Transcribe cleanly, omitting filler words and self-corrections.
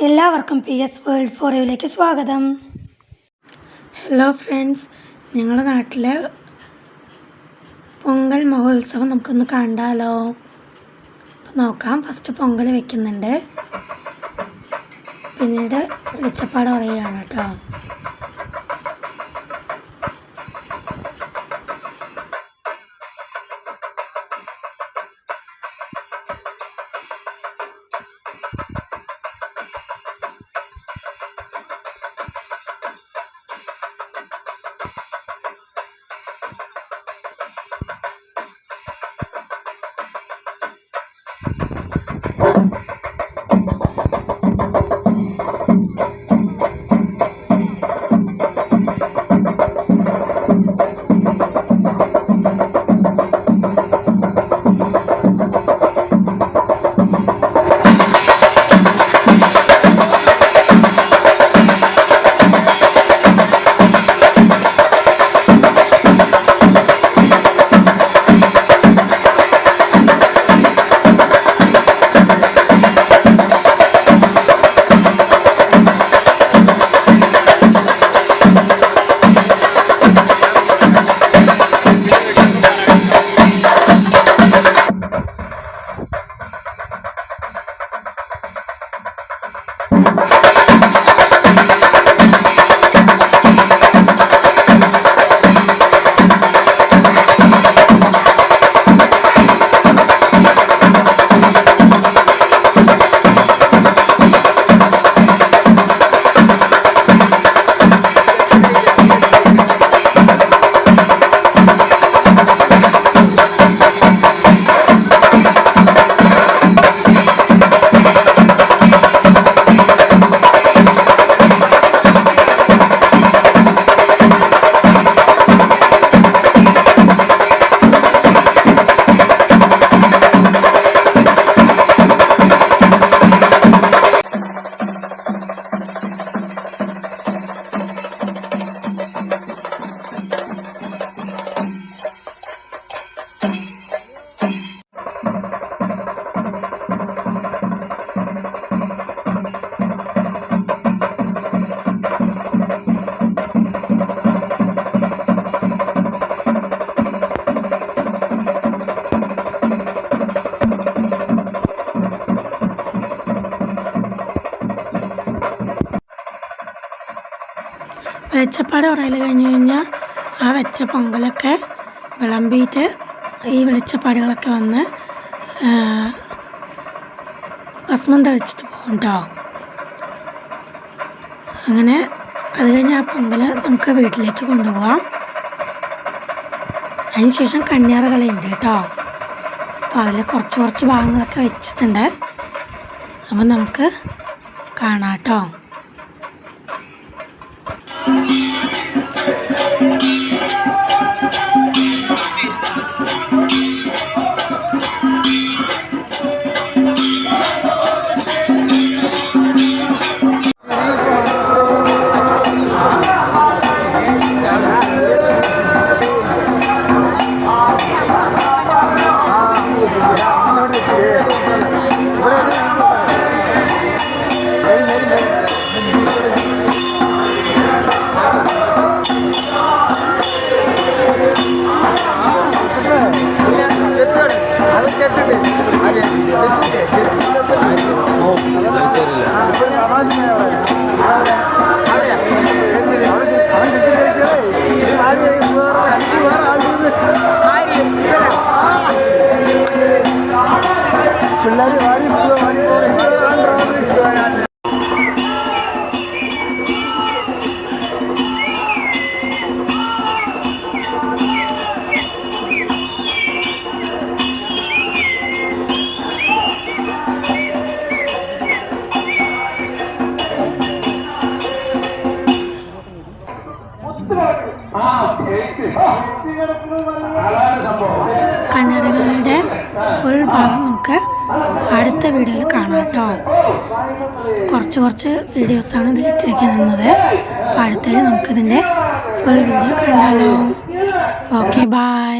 എല്ലാവർക്കും PS world four യുവിലേക്ക് സ്വാഗതം. Hello friends, ഞങ്ങളുടെ നാട്ടിലെ പൊങ്കൽ മഹോത്സവം നമുക്കൊന്ന് കണ്ടാലോ? അപ്പോൾ നോക്കാം. ഫസ്റ്റ് പൊങ്കൽ വെക്കുന്നുണ്ട്, പിന്നീട് വെളിച്ചപ്പാട് പറയുകയാണ് കേട്ടോ. വെളിച്ചപ്പാട് പറയൽ കഴിഞ്ഞ് കഴിഞ്ഞാൽ ആ വെച്ച പൊങ്കലൊക്കെ വിളമ്പിയിട്ട് ഈ വെളിച്ചപ്പാടുകളൊക്കെ വന്ന് ഭസ്മം തളിച്ചിട്ട് പോകും കേട്ടോ. അങ്ങനെ അത് കഴിഞ്ഞ് ആ പൊങ്കൽ നമുക്ക് വീട്ടിലേക്ക് കൊണ്ടുപോകാം. അതിന് ശേഷം കണ്യാറ് കളിയുണ്ട് കേട്ടോ. അപ്പോൾ അതിൽ കുറച്ച് ഭാഗങ്ങളൊക്കെ വെച്ചിട്ടുണ്ട്. അപ്പം നമുക്ക് കാണാം കേട്ടോ. കണ്ണറുകളുടെ ഫുൾ ഭാഗം നമുക്ക് അടുത്ത വീഡിയോയിൽ കാണാം കേട്ടോ. കുറച്ച് വീഡിയോസാണ് ഇതിലിട്ടിരിക്കുന്നത്. അപ്പോൾ അടുത്തതിൽ നമുക്കിതിൻ്റെ ഫുൾ വീഡിയോ കണ്ടാലോ. Okay, by.